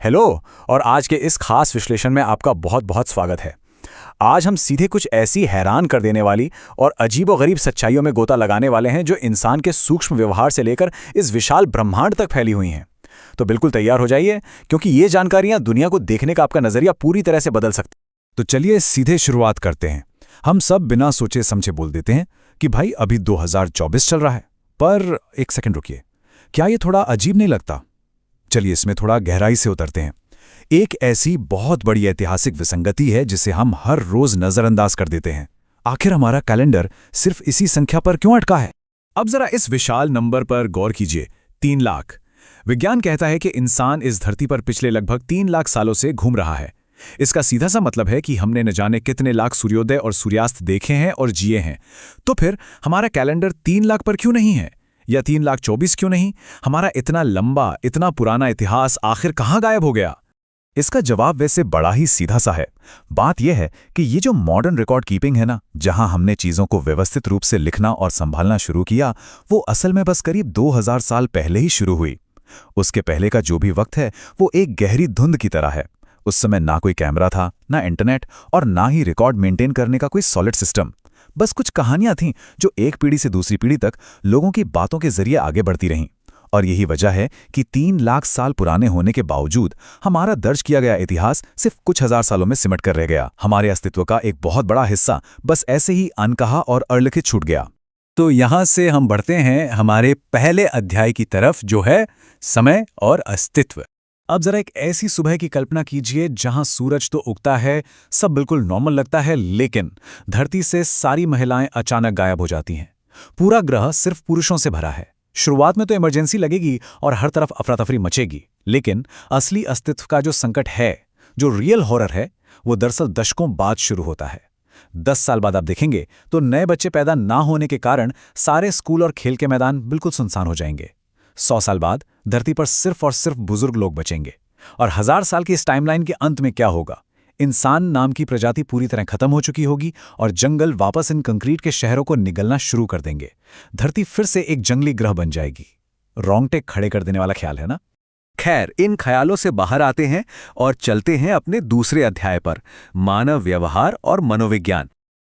Hello. और आज के इस खास विश्लेषण में आपका बहुत बहुत स्वागत है। आज हम सीधे कुछ ऐसी हैरान कर देने वाली और अजीबोगरीब सच्चाइयों में गोता लगाने वाले हैं जो इंसान के सूक्ष्म व्यवहार से लेकर इस विशाल ब्रह्मांड तक फैली हुई हैं। तो बिल्कुल तैयार हो जाइए, क्योंकि ये जानकारियां दुनिया को देखने का आपका नजरिया पूरी तरह से बदल सकती। तो चलिए सीधे शुरुआत करते हैं। हम सब बिना सोचे समझे बोल देते हैं कि भाई अभी 2024 चल रहा है। पर एक सेकंड रुकिए, क्या ये थोड़ा अजीब नहीं लगता? चलिए इसमें थोड़ा गहराई से उतरते हैं। एक ऐसी बहुत बड़ी ऐतिहासिक विसंगति है जिसे हम हर रोज नजरअंदाज कर देते हैं। आखिर हमारा कैलेंडर सिर्फ इसी संख्या पर क्यों अटका है? अब जरा इस विशाल नंबर पर गौर कीजिए, 3 लाख। विज्ञान कहता है कि इंसान इस धरती पर पिछले लगभग 3 लाख सालों से घूम रहा है। इसका सीधा सा मतलब है कि हमने न जाने कितने लाख सूर्योदय और सूर्यास्त देखे हैं और जिए हैं। तो फिर हमारा कैलेंडर 3 लाख पर क्यों नहीं है, या 3,24,000 क्यों नहीं? हमारा इतना लंबा, इतना पुराना इतिहास आखिर कहाँ गायब हो गया? इसका जवाब वैसे बड़ा ही सीधा सा है। बात यह है कि ये जो मॉडर्न रिकॉर्ड कीपिंग है ना, जहां हमने चीजों को व्यवस्थित रूप से लिखना और संभालना शुरू किया, वो असल में बस करीब 2000 साल पहले ही शुरू हुई। उसके पहले का जो भी वक्त है वो एक गहरी धुंध की तरह है। उस समय ना कोई कैमरा था, ना इंटरनेट, और ना ही रिकॉर्ड मेंटेन करने का कोई सॉलिड सिस्टम। बस कुछ कहानियां थीं जो एक पीढ़ी से दूसरी पीढ़ी तक लोगों की बातों के जरिए आगे बढ़ती रहीं। और यही वजह है कि 3 लाख साल पुराने होने के बावजूद हमारा दर्ज किया गया इतिहास सिर्फ कुछ हजार सालों में सिमट कर रह गया। हमारे अस्तित्व का एक बहुत बड़ा हिस्सा बस ऐसे ही अनकहा और अलिखित छूट गया। तो यहां से हम बढ़ते हैं हमारे पहले अध्याय की तरफ, जो है समय और अस्तित्व। अब जरा एक ऐसी सुबह की कल्पना कीजिए जहां सूरज तो उगता है, सब बिल्कुल नॉर्मल लगता है, लेकिन धरती से सारी महिलाएं अचानक गायब हो जाती हैं। पूरा ग्रह सिर्फ पुरुषों से भरा है। शुरुआत में तो इमरजेंसी लगेगी और हर तरफ अफरा-तफरी मचेगी, लेकिन असली अस्तित्व का जो संकट है, जो रियल हॉरर है, वो दरअसल दशकों बाद शुरू होता है। 10 साल बाद आप देखेंगे तो नए बच्चे पैदा ना होने के कारण सारे स्कूल और खेल के मैदान बिल्कुल सुनसान हो जाएंगे। 100 साल बाद धरती पर सिर्फ और सिर्फ बुजुर्ग लोग बचेंगे। और 1000 साल की इस टाइमलाइन के अंत में क्या होगा? इंसान नाम की प्रजाति पूरी तरह खत्म हो चुकी होगी और जंगल वापस इन कंक्रीट के शहरों को निगलना शुरू कर देंगे। धरती फिर से एक जंगली ग्रह बन जाएगी। रोंगटे खड़े कर देने वाला ख्याल है ना? खैर, इन ख्यालों से बाहर आते हैं और चलते हैं अपने दूसरे अध्याय पर, मानव व्यवहार और मनोविज्ञान।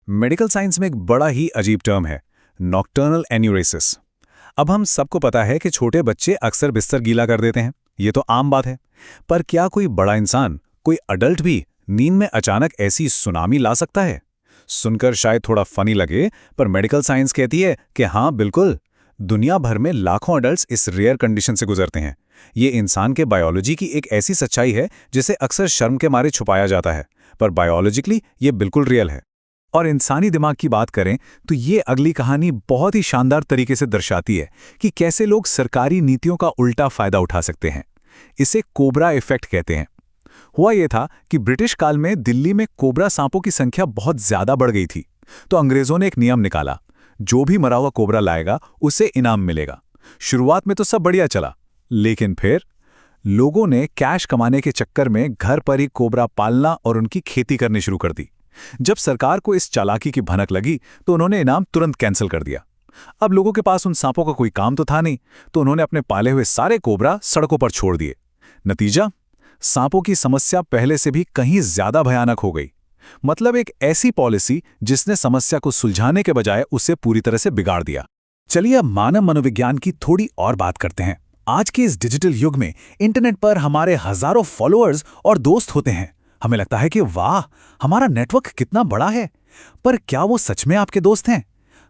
मेडिकल साइंस में एक बड़ा ही अजीब टर्म है, नॉक्टर्नल एन्यूरेसिस। अब हम सबको पता है कि छोटे बच्चे अक्सर बिस्तर गीला कर देते हैं, ये तो आम बात है। पर क्या कोई बड़ा इंसान, कोई अडल्ट भी नींद में अचानक ऐसी सुनामी ला सकता है? सुनकर शायद थोड़ा फनी लगे, पर मेडिकल साइंस कहती है कि हाँ बिल्कुल, दुनिया भर में लाखों अडल्ट्स इस रेयर कंडीशन से गुजरते हैं। ये इंसान के बायोलॉजी की एक ऐसी सच्चाई है जिसे अक्सर शर्म के मारे छुपाया जाता है, पर बायोलॉजिकली ये बिल्कुल रियल है। और इंसानी दिमाग की बात करें तो ये अगली कहानी बहुत ही शानदार तरीके से दर्शाती है कि कैसे लोग सरकारी नीतियों का उल्टा फायदा उठा सकते हैं। इसे कोबरा इफेक्ट कहते हैं। हुआ यह था कि ब्रिटिश काल में दिल्ली में कोबरा सांपों की संख्या बहुत ज्यादा बढ़ गई थी। तो अंग्रेजों ने एक नियम निकाला, जो भी मरा हुआ कोबरा लाएगा उसे इनाम मिलेगा। शुरुआत में तो सब बढ़िया चला, लेकिन फिर लोगों ने कैश कमाने के चक्कर में घर पर ही कोबरा पालना और उनकी खेती करनी शुरू कर दी। जब सरकार को इस चालाकी की भनक लगी तो उन्होंने इनाम तुरंत कैंसिल कर दिया। अब लोगों के पास उन सांपों का कोई काम तो था नहीं, तो उन्होंने अपने पाले हुए सारे कोबरा सड़कों पर छोड़ दिए। नतीजा, सांपों की समस्या पहले से भी कहीं ज्यादा भयानक हो गई। मतलब एक ऐसी पॉलिसी जिसने समस्या को सुलझाने के बजाय उसे पूरी तरह से बिगाड़ दिया। चलिए अब मानव मनोविज्ञान की थोड़ी और बात करते हैं। आज के इस डिजिटल युग में इंटरनेट पर हमारे हजारों फॉलोअर्स और दोस्त होते हैं। हमें लगता है कि वाह, हमारा नेटवर्क कितना बड़ा है। पर क्या वो सच में आपके दोस्त हैं?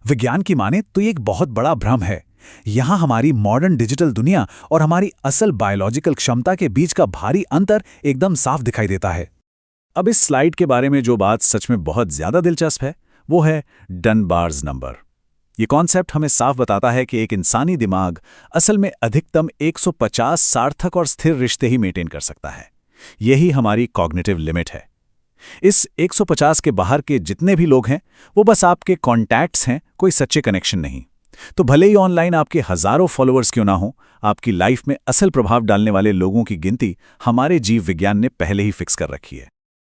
विज्ञान की माने तो ये एक बहुत बड़ा भ्रम है। यहां हमारी मॉडर्न डिजिटल दुनिया और हमारी असल बायोलॉजिकल क्षमता के बीच का भारी अंतर एकदम साफ दिखाई देता है। अब इस स्लाइड के बारे में जो बात सच में बहुत ज्यादा दिलचस्प है, वो है डनबार्स नंबर। ये कॉन्सेप्ट हमें साफ बताता है कि एक इंसानी दिमाग असल में अधिकतम 150 सार्थक और स्थिर रिश्ते ही मेंटेन कर सकता है। यही हमारी कॉग्निटिव लिमिट है। इस 150 के बाहर के जितने भी लोग हैं वो बस आपके कॉन्टैक्ट्स हैं, कोई सच्चे कनेक्शन नहीं। तो भले ही ऑनलाइन आपके हजारों फॉलोअर्स क्यों ना हो, आपकी लाइफ में असल प्रभाव डालने वाले लोगों की गिनती हमारे जीव विज्ञान ने पहले ही फिक्स कर रखी है।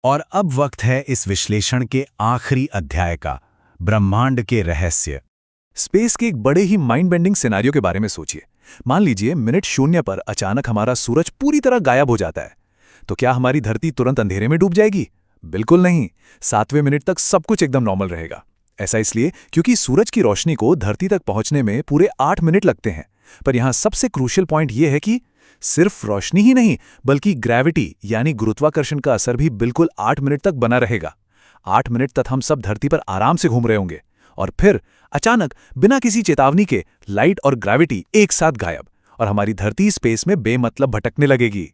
और अब वक्त है इस विश्लेषण के आखिरी अध्याय का, ब्रह्मांड के रहस्य। स्पेस के एक बड़े ही माइंड बेंडिंग सिनेरियो के बारे में सोचिए। मान लीजिए मिनट 0 पर अचानक हमारा सूरज पूरी तरह गायब हो जाता है। तो क्या हमारी धरती तुरंत अंधेरे में डूब जाएगी? बिल्कुल नहीं। 7वें मिनट तक सब कुछ एकदम नॉर्मल रहेगा। ऐसा इसलिए क्योंकि सूरज की रोशनी को धरती तक पहुंचने में पूरे 8 मिनट लगते हैं। पर यहां सबसे क्रूशियल पॉइंट यह है कि सिर्फ रोशनी ही नहीं, बल्कि ग्रेविटी यानी गुरुत्वाकर्षण का असर भी बिल्कुल 8 मिनट तक बना रहेगा। 8 मिनट तक हम सब धरती पर आराम से घूम रहे होंगे और फिर अचानक बिना किसी चेतावनी के लाइट और ग्रेविटी एक साथ गायब और हमारी धरती स्पेस में बेमतलब भटकने लगेगी।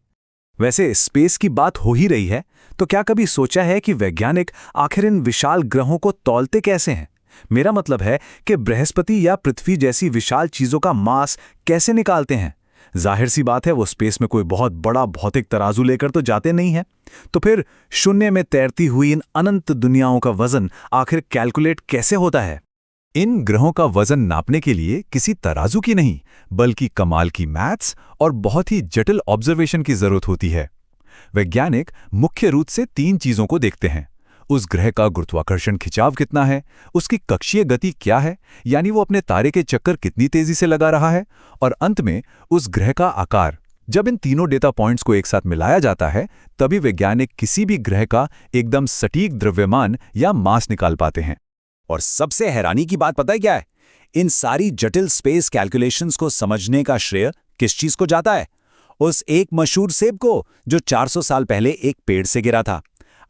वैसे स्पेस की बात हो ही रही है, तो क्या कभी सोचा है कि वैज्ञानिक आखिर इन विशाल ग्रहों को तौलते कैसे हैं? मेरा मतलब है कि बृहस्पति या पृथ्वी जैसी विशाल चीजों का मास कैसे निकालते हैं? जाहिर सी बात है, वो स्पेस में कोई बहुत बड़ा भौतिक तराजू लेकर तो जाते नहीं हैं। तो फिर शून्य में तैरती हुई इन अनंत दुनियाओं का वजन आखिर कैलकुलेट कैसे होता है? इन ग्रहों का वजन नापने के लिए किसी तराजू की नहीं, बल्कि कमाल की मैथ्स और बहुत ही जटिल ऑब्जर्वेशन की जरूरत होती है। वैज्ञानिक मुख्य रूप से 3 चीजों को देखते हैं। उस ग्रह का गुरुत्वाकर्षण खिंचाव कितना है, उसकी कक्षीय गति क्या है, यानी वो अपने तारे के चक्कर कितनी तेजी से लगा रहा है, और अंत में उस ग्रह का आकार। जब इन तीनों डेटा पॉइंट्स को एक साथ मिलाया जाता है, तभी वैज्ञानिक किसी भी ग्रह का एकदम सटीक द्रव्यमान या मास निकाल पाते हैं। और सबसे हैरानी की बात पता है क्या है? इन सारी जटिल स्पेस कैलकुलेशंस को समझने का श्रेय किस चीज को जाता है? उस एक मशहूर सेब को जो 400 साल पहले एक पेड़ से गिरा था।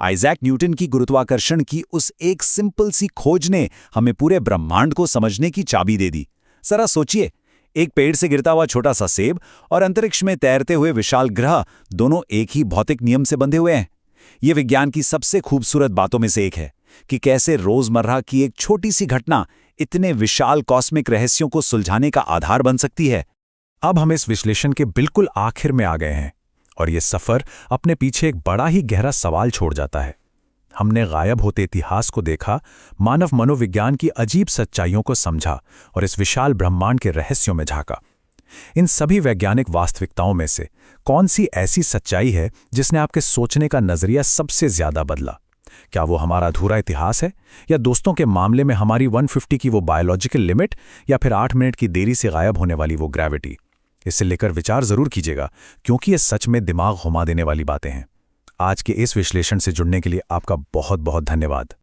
आइजैक न्यूटन की गुरुत्वाकर्षण की उस एक सिंपल सी खोज ने हमें पूरे ब्रह्मांड को समझने की चाबी दे दी। जरा सोचिए, एक पेड़ से गिरता हुआ छोटा सा सेब और अंतरिक्ष में तैरते हुए विशाल ग्रह, दोनों एक ही भौतिक नियम से बंधे हुए हैं। ये विज्ञान की सबसे खूबसूरत बातों में से एक है कि कैसे रोजमर्रा की एक छोटी सी घटना इतने विशाल कॉस्मिक रहस्यों को सुलझाने का आधार बन सकती है। अब हम इस विश्लेषण के बिल्कुल आखिर में आ गए हैं और ये सफर अपने पीछे एक बड़ा ही गहरा सवाल छोड़ जाता है। हमने गायब होते इतिहास को देखा, मानव मनोविज्ञान की अजीब सच्चाइयों को समझा और इस विशाल ब्रह्मांड के रहस्यों में झांका। इन सभी वैज्ञानिक वास्तविकताओं में से कौन सी ऐसी सच्चाई है जिसने आपके सोचने का नजरिया सबसे ज्यादा बदला? क्या वो हमारा अधूरा इतिहास है, या दोस्तों के मामले में हमारी 150 की वो बायोलॉजिकल लिमिट, या फिर 8 मिनट की देरी से गायब होने वाली वो ग्रेविटी? इसे लेकर विचार जरूर कीजिएगा, क्योंकि ये सच में दिमाग घुमा देने वाली बातें हैं। आज के इस विश्लेषण से जुड़ने के लिए आपका बहुत बहुत धन्यवाद।